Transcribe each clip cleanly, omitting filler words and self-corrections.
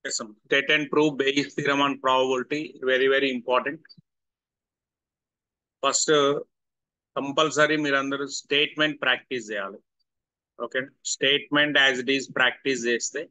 Yes, state and prove Bayes theorem on probability, very very important. First, compulsory మీరందరూ statement practice చేయాలి. Okay, statement as it is practice చేస్తే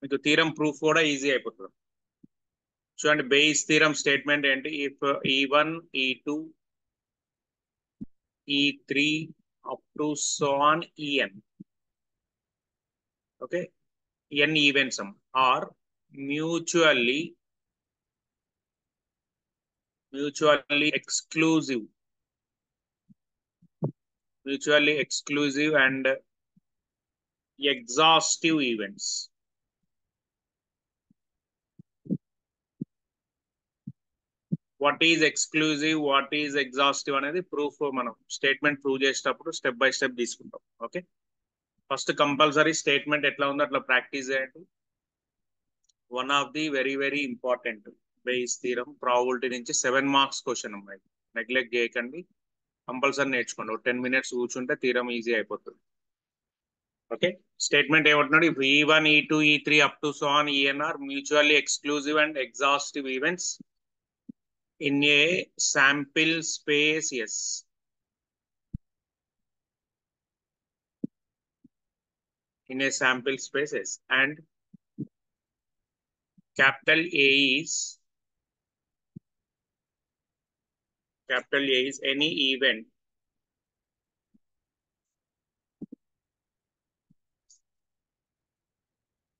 మీకు theorem proof కూడా easy అయిపోతుంది. చూడండి, base theorem statement ఏంటి? If E1 E2 E3 up to so on En, okay, n events are mutually exclusive and exhaustive events. What is exclusive, what is exhaustive అనేది proof మనం statement prove చేసేటప్పుడు step by step తీసుకుంటాం. Okay, first compulsory statement ఎట్లా ఉందో అట్లా practice చేయండి. One of the very very important base theorem probability నుంచి 7 marks question ఉన్నాయి. నెగ్లెక్ట్ చేయకండి, కంపల్సరీ నేర్చుకోండి. 10 minutes కూర్చుంటే థీరం ఈజీ అయిపోతుంది. ఓకే, స్టేట్మెంట్ ఏమంటున్నాడు? ఇప్పుడు E1 E2 E3 up to so on En are mutually exclusive and exhaustive events in a sample space. Yes, in a sample space. Yes, and capital A is any event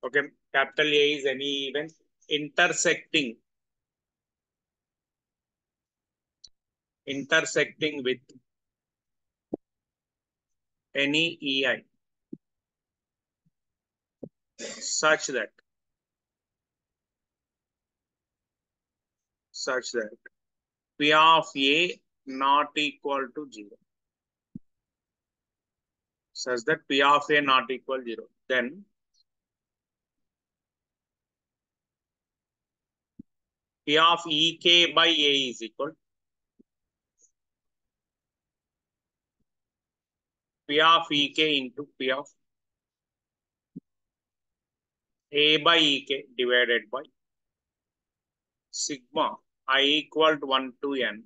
okay, capital A is any event intersecting with any EI such that P of A not equal to 0. Such that P of A not equal 0. Then P of EK by A is equal P of EK into P of A by EK divided by sigma I equal to 1 to n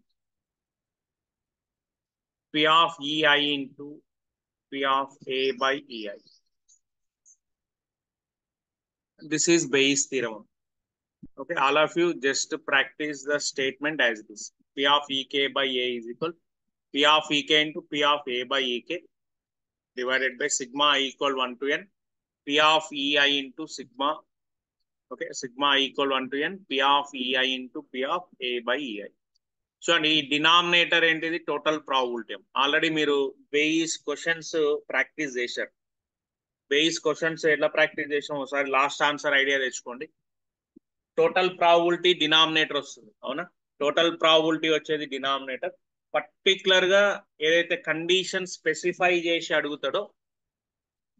P of EI into P of A by EI. This is Bayes theorem. Okay, all of you just practice the statement as this. P of EK by A is equal P of EK into P of A by EK divided by sigma I equal 1 to n P of EI into sigma, okay, sigma I equal 1 to n P of EI into P of A by EI. So అండి, ఈ denominator ఏంటిది? Total probability. Already మీరు base questions practice చేశారు. Base questions ఎట్లా practice చేసాం ఒకసారి last answer idea తెచ్చుకోండి. Total probability denominator వస్తుంది, అవునా? టోటల్ ప్రాబబిలిటీ వచ్చేది డినామినేటర్. పర్టికులర్ గా ఏదైతే కండిషన్ స్పెసిఫై చేసి అడుగుతాడో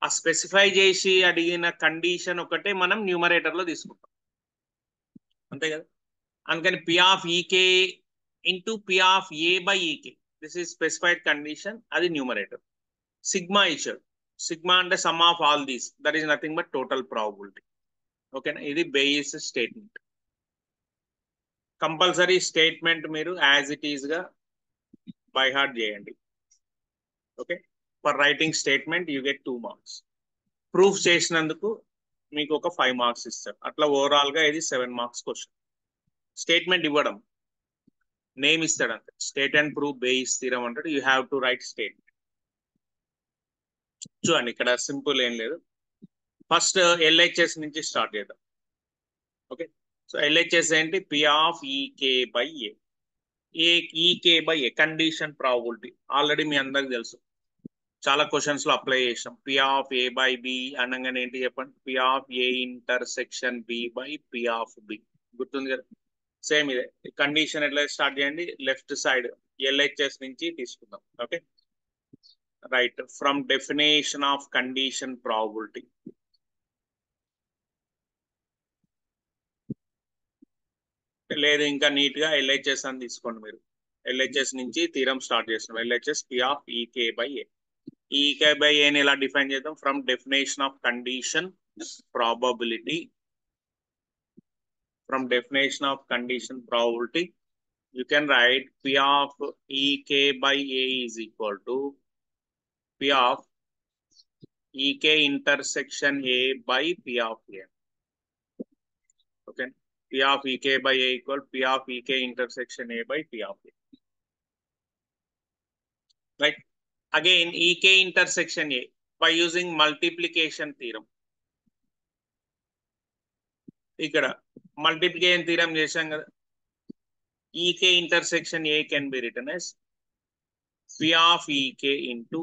ఆ స్పెసిఫై చేసి అడిగిన కండిషన్ ఒకటే మనం న్యూమరేటర్ లో తీసుకుంటాం, అంతే కదా? అందుకని P of EK into P of A by EK, this is specified condition, అది న్యూమరేటర్. సిగ్మా ఇచ్చాడు, సిగ్మా అంటే some of all these, that is nothing but total probability. ఓకేనా? ఇది బేస్ స్టేట్మెంట్. కంపల్సరీ స్టేట్మెంట్ మీరు యాజ్ ఇట్ ఈస్ గా by heart చేయండి. Okay, for writing statement you get 2 marks. Proof చేసినందుకు మీకు ఒక 5 marks ఇస్తారు. అట్లా ఓవరాల్ గా ఇది 7 marks క్వశ్చన్. స్టేట్మెంట్ ఇవ్వడం, నేమ్ ఇస్తాడు అంతే. State and prove Bayes theorem అంటాడు. You have to write statement. చూడండి, ఇక్కడ సింపుల్ ఏం లేదు. ఫస్ట్ LHS నుంచి స్టార్ట్ చేద్దాం. ఓకే, సో LHS ఏంటి? P of EK by A. EK by A condition probability already మీ అందరికి తెలుసు, చాలా క్వశ్చన్స్ లో అప్లై చేసాం. P of A by B అనగానే ఏంటి చెప్పండి? P of A intersection B by P of B. గుర్తుంది కదా? సేమ్ ఇదే కండిషన్. ఎట్లా స్టార్ట్ చేయండి? లెఫ్ట్ సైడ్ LHS నుంచి తీసుకుందాం. Okay, right from definition of condition probability. లేదు ఇంకా నీట్ గా LHS అని తీసుకోండి మీరు. LHS నుంచి థీరం స్టార్ట్ చేస్తున్నాం. LHS P of EK by A. EK by A ని ఎలా డిఫైన్ చేద్దాం? From definition of condition probability from definition of condition probability, you can write P of Ek by A is equal to P of Ek intersection A by P of A. Okay. P of Ek by A equal P of Ek intersection A by P of A. Right. Again, Ek intersection A by using multiplication theorem. ఇక్కడ multiplication theorem చేశాం కదా. Ek intersection A can be written as P of Ek into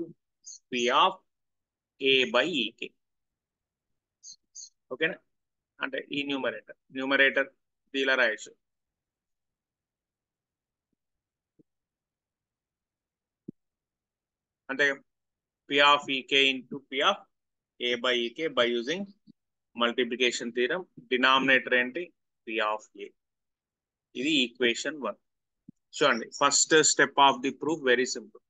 P of A by Ek. Okay. అంటే ఈ numerator ఇలా రాయొచ్చు. అంటే P of Ek into P of A by Ek by using multiplication theorem. Denominator ఏంటి P of A. ఇది equation 1. చూడండి, first step of the proof very simple.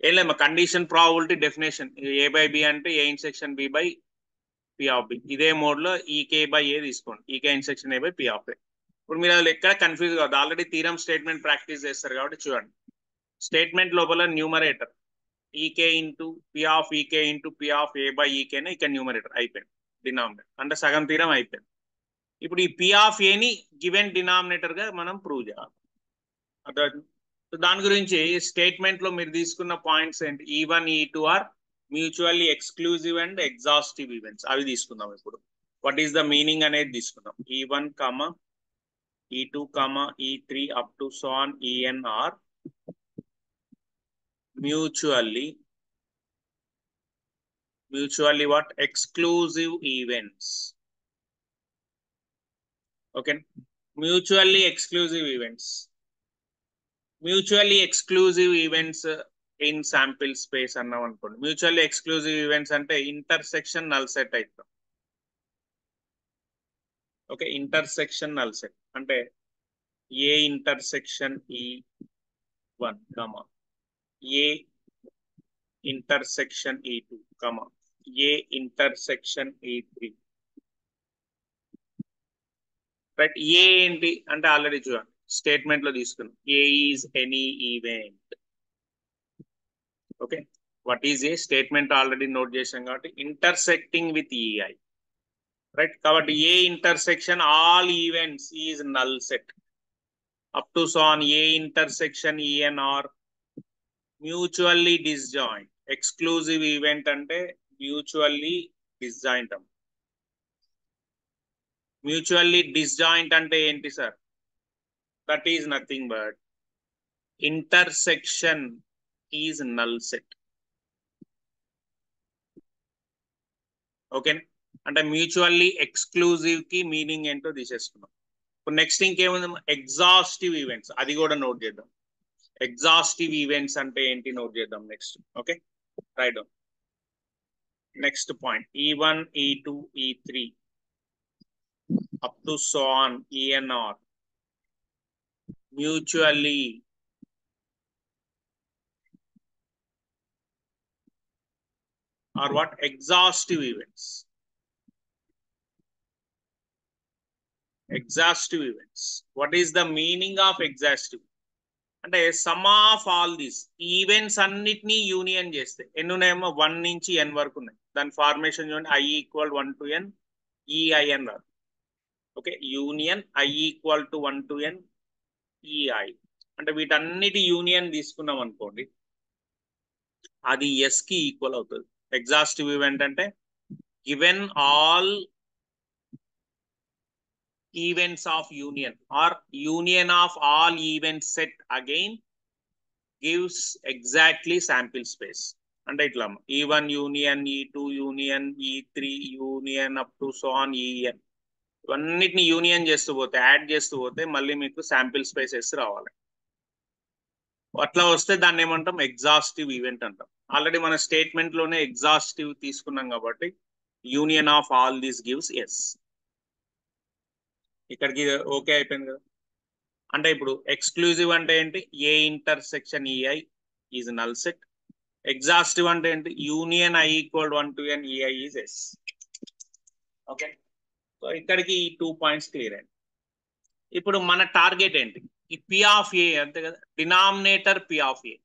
ఏం లేదు, condition probability definition A by B అంటే A intersection B by P of B. ఇదే mode లో Ek by A తీసుకోండి, Ek intersection A by P of A. ఇప్పుడు మీరు అది ఎక్కడ కన్ఫ్యూజ్ కావద్దు, ఆల్రెడీ థీరం స్టేట్మెంట్ ప్రాక్టీస్ చేస్తారు కాబట్టి చూడండి. స్టేట్మెంట్ లోపల numerator Ek into P of Ek into P of A by Ek నే ఇక్కడ న్యూమరేటర్ అయిపోయింది, డినామినేటర్ అంటే సగం థీరం అయిపోయింది. ఇప్పుడు ఈ P of A ని గివెన్ డినామినేటర్ గా మనం ప్రూవ్ చేయాలి. సో దాని గురించి స్టేట్మెంట్ లో మీరు తీసుకున్న పాయింట్స్ ఏంటి, E1 E2 are mutually exclusive and exhaustive events, అవి తీసుకుందాం. ఇప్పుడు వాట్ ఈస్ ద మీనింగ్ అనేది తీసుకుందాం. E1, E2, E3 up to so on En are mutually what exclusive events. Okay, mutually exclusive events in sample space అన్నాం అనుకోండి. Mutually exclusive events అంటే intersection null set అవుతాం. Okay, intersection null set అంటే A intersection E1, A intersection E2, A intersection E3. Right, A ఏంటి అంటే already చూడండి statement లో తీసుకున్నాం. A is any event. Okay, what is A statement already note చేసాం కాబట్టి intersecting with EI. Right, కాబట్టి A intersection all events is null set up to so on A intersection En are mutually disjoint. Exclusive event అంటే mutually disjoint. Mutually disjoint అంటే ఏంటి sir? That is nothing but intersection is null set. Okay, అంటే mutually exclusive కి meaning ఏంటో తీసేసుకున్నాం. ఇప్పుడు next ఇంకేముంది, exhaustive events, అది కూడా నోట్ చేద్దాం. ఎగ్జాస్టివ్ ఈవెంట్స్ అంటే ఏంటి నోట్ చేద్దాం next. Okay, right down. Next point E1 E2 E3 up to so on En or mutually or what exhaustive events. Exhaustive events, what is the meaning of exhaustive అంటే some of all these events అన్నిటినీ union చేస్తే ఎన్ని ఉన్నాయేమో 1 నుంచి N వరకు ఉన్నాయి. దాని formation చూడండి, I = 1 to N EIN రాదు. Okay, union I = 1 to N EI అంటే వీటన్నిటి యూనియన్ తీసుకున్నాం అనుకోండి, అది ఎస్ కి ఈక్వల్ అవుతుంది. ఎగ్జాస్టివ్ ఈవెంట్ అంటే given all events of union or union of all events set again gives exactly sample space. అంటే ఇట్లా E1 union E2 union E3 union up to so on En, ఇవన్నిటిని union చేస్తూ పోతే add చేస్తూ పోతే మళ్ళీ మీకు శాంపిల్ స్పేసెస్ రావాలి. అట్లా వస్తే దాన్ని ఏమంటాం, ఎగ్జాస్టివ్ ఈవెంట్ అంటాం. ఆల్రెడీ మన స్టేట్మెంట్ లోనే ఎగ్జాస్టివ్ తీసుకున్నాం కాబట్టి union of all these gives S. ఇక్కడికి ఓకే అయిపోయింది కదా. అంటే ఇప్పుడు ఎక్స్క్లూజివ్ అంటే ఏంటి, A intersection EI is null set. Exhaustive అంటే ఏంటి, union I = 1 to N EI is S. Okay, so ఇక్కడికి ఈ 2 పాయింట్స్ క్లియర్ అయ్యాయి. ఇప్పుడు మన టార్గెట్ ఏంటి? ఈ పి ఆఫ్ ఏ అంతే కదా, denominator P of A.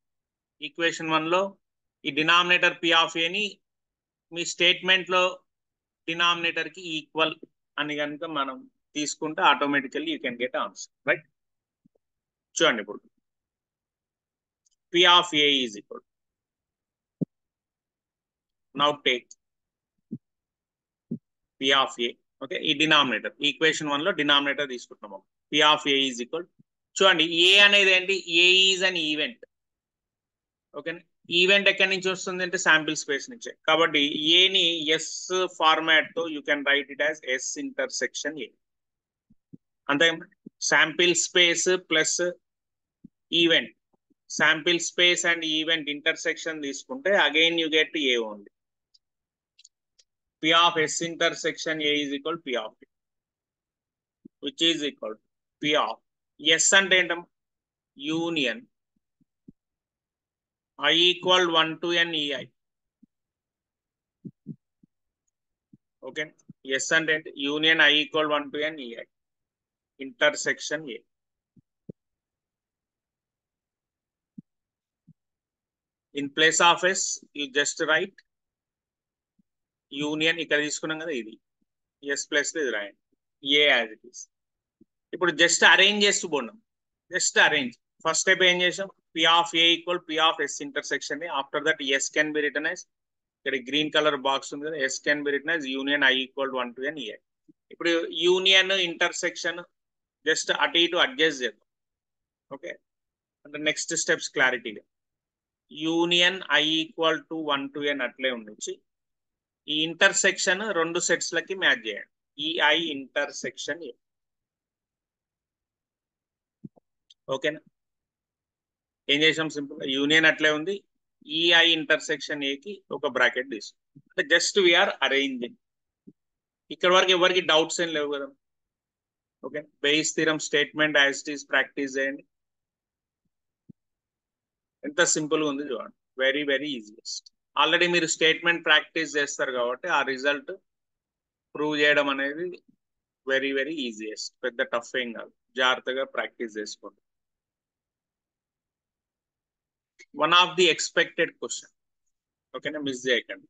Equation 1 లో ఈ డినామినేటర్ పి ఆఫ్ ఏని మీ స్టేట్మెంట్ లో డినామినేటర్ కి ఈక్వల్ అని కనుక మనం తీసుకుంటే automatically you can get answer, right? చూడండి ఇప్పుడు P of A is equal, now take P of A. Okay, ఈ డినామినేటర్ ఈక్వేషన్ 1 లో డినామినేటర్ తీసుకుంటున్నాము. P of A is equal, చూడండి ఏ అనేది ఏంటి? A is an event. Okay, event ఎక్కడి నుంచి వస్తుంది అంటే శాంపిల్ స్పేస్ నుంచే. కాబట్టి ఏని ఎస్ ఫార్మాట్ తో you can write it as S intersection A. అంతే, sample space plus event, sample space and event intersection తీసుకుంటే again you get A only. P of S intersection A is equal to P of A, which is equal to P of S అంటే ఏంటం? Union I equal 1 to N EI. Okay, S అంటే union I equal 1 to N EI ఇంటర్సెక్షన్ A. In place of S you just write union, ఇక్కడ తీసుకున్నాం కదా ఇది S plus ఇది రాయండి, ఏ యాజ్ ఇట్ ఈస్. ఇప్పుడు జస్ట్ అరేంజ్ చేస్తూ పోన్నాం, జస్ట్ అరేంజ్. ఫస్ట్ స్టెప్ ఏం చేసాం? P of A equal P of S intersection A. After that S can be written as, ఇక్కడ గ్రీన్ కలర్ బాక్స్ ఉంది కదా, S can be written as union I equal 1 to N EI. ఇప్పుడు union intersection just అటు ఇటు adjust చేద్దాం. Okay, అంటే next steps క్లారిటీగా union I equal to 1 to N అట్లే ఉండొచ్చు. ఈ ఇంటర్సెక్షన్ రెండు సెట్స్ లకి మ్యాచ్ చేయండి. EI intersection A. ఓకేనా, ఏం చేసాం? సింపుల్, యూనియన్ అట్లే ఉంది, ఈఐ ఇంటర్సెక్షన్ ఏకి ఒక బ్రాకెట్ తీసుకు, అంటే జస్ట్ వీఆర్ అరేంజింగ్. ఇక్కడ వరకు ఎవరికి డౌట్స్ ఏం లేవు కదా? Okay, base theorem statement as it is practice చేయండి. ఎంత సింపుల్గా ఉంది చూడండి, వెరీ వెరీ ఈజియెస్ట్. ఆల్రెడీ మీరు స్టేట్మెంట్ ప్రాక్టీస్ చేస్తారు కాబట్టి ఆ రిజల్ట్ ప్రూవ్ చేయడం అనేది వెరీ వెరీ ఈజియెస్ట్, పెద్ద టఫ్ ఏం కాదు, జాగ్రత్తగా ప్రాక్టీస్ చేసుకోండి. One of the expected question, ఓకేనా, మిస్ చేయకండి.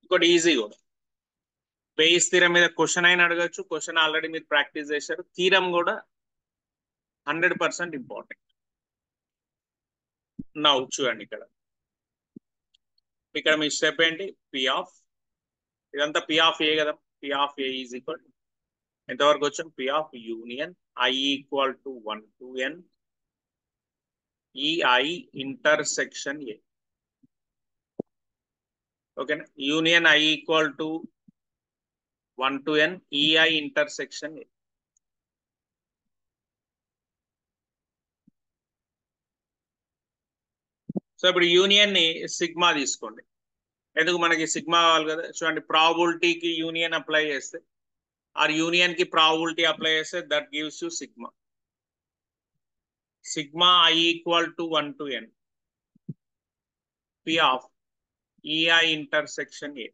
ఇంకోటి ఈజీ కూడా, బేస్ థీరం మీద క్వశ్చన్ అయినా అడగచ్చు, క్వశ్చన్ ఆల్రెడీ మీరు ప్రాక్టీస్ చేశారు, థీరం కూడా 100% ఇంపార్టెంట్. నౌ చూడండి, ఇక్కడ మీ స్టెప్ ఏంటి? పి ఆఫ్, ఇదంతా పి ఆఫ్ ఏ కదా, P of A is equal ఎంతవరకు వచ్చాం? P of union I equal to 1 to N EI intersection A. ఓకేనా, union I equal to 1 to N EI intersection A. So ఇప్పుడు union ని sigma తీసుకోండి, ఎందుకు మనకి sigma కావాలి కదా. చూడండి, ప్రాబిలిటీకి యూనియన్ అప్లై చేస్తే ఆర్ యూనియన్ కి ప్రాబిలిటీ అప్లై చేస్తే that gives you sigma. Sigma I equal to 1 to N P of EI intersection A.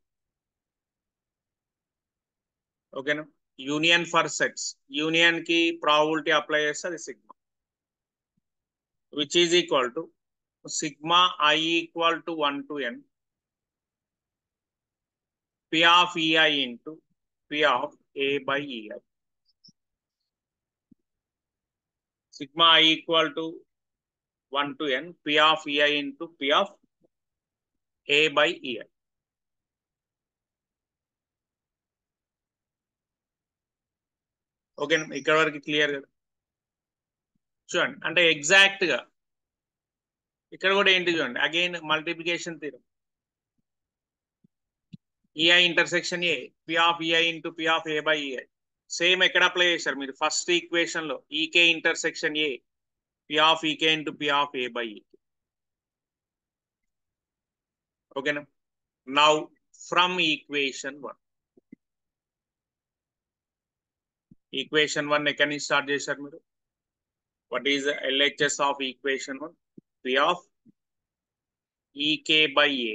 ఓకేనా, యూనియన్ ఫర్ సెట్స్, యూనియన్ కి ప్రాబిలిటీ అప్లై చేస్తే అది sigma, which is equal to sigma I equal to 1 to N P of EI into P of A by EI. Sigma I equal to 1 to N P of EI into P of A by EI. Okay, ఇక్కడ వరకు clear కదా? చూడండి, అంటే exact గా ఇక్కడ కూడా ఏంటి చూడండి, again multiplication theorem, EI intersection A, P of EI into P of A by EI. Same ఎక్కడ అప్లై చేశారు మీరు? ఫస్ట్ ఈక్వేషన్ లో EK intersection A, P of EK into P of A by EK. ఓకేనా, now from equation 1, equation 1 ఎక్కడి నుంచి start చేశారు మీరు? What is LHS of equation 1? P of EK by A,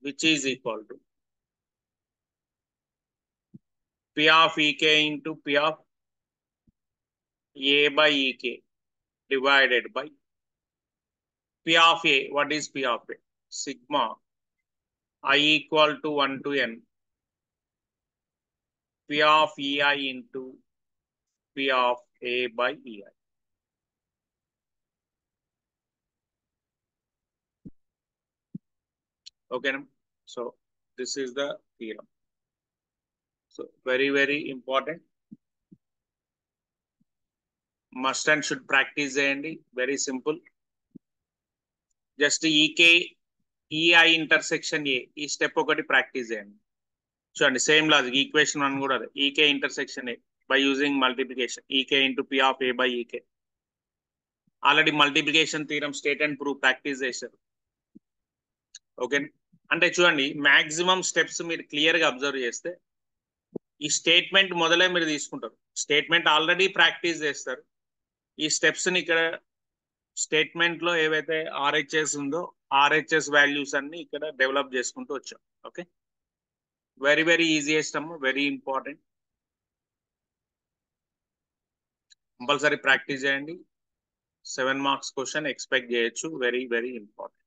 which is equal to P of EK into P of A by EK divided by P of A. What is P of A? Sigma I equal to 1 to N. P of EI into P of A by EI. Okay. So this is the theorem. So very, very important. Must and should practice చేయండి. Very simple. Just EK EI intersection A. ఈ step ఒకటి practice చేయండి. చూడండి same logic equation 1 కూడా అదే. EK intersection A by using multiplication. EK into P of A by EK. Already multiplication theorem state and prove practice చేశారు. Okay. అంటే చూడండి maximum steps మీరు క్లియర్ గా అబ్జర్వ్ చేస్తే ఈ స్టేట్మెంట్ మొదలే మీరు తీసుకుంటారు. స్టేట్మెంట్ ఆల్రెడీ ప్రాక్టీస్ చేస్తారు. ఈ స్టెప్స్ ని ఇక్కడ స్టేట్మెంట్ లో ఏవైతే RHS ఉందో RHS వాల్యూస్ అన్ని ఇక్కడ డెవలప్ చేసుకుంటూ వచ్చాం. ఓకే. వెరీ వెరీ ఈజియెస్ట్ అమ్మ, వెరీ ఇంపార్టెంట్. కంపల్సరీ ప్రాక్టీస్ చేయండి. 7 మార్క్స్ క్వశ్చన్ ఎక్స్పెక్ట్ చేయొచ్చు. Very very important.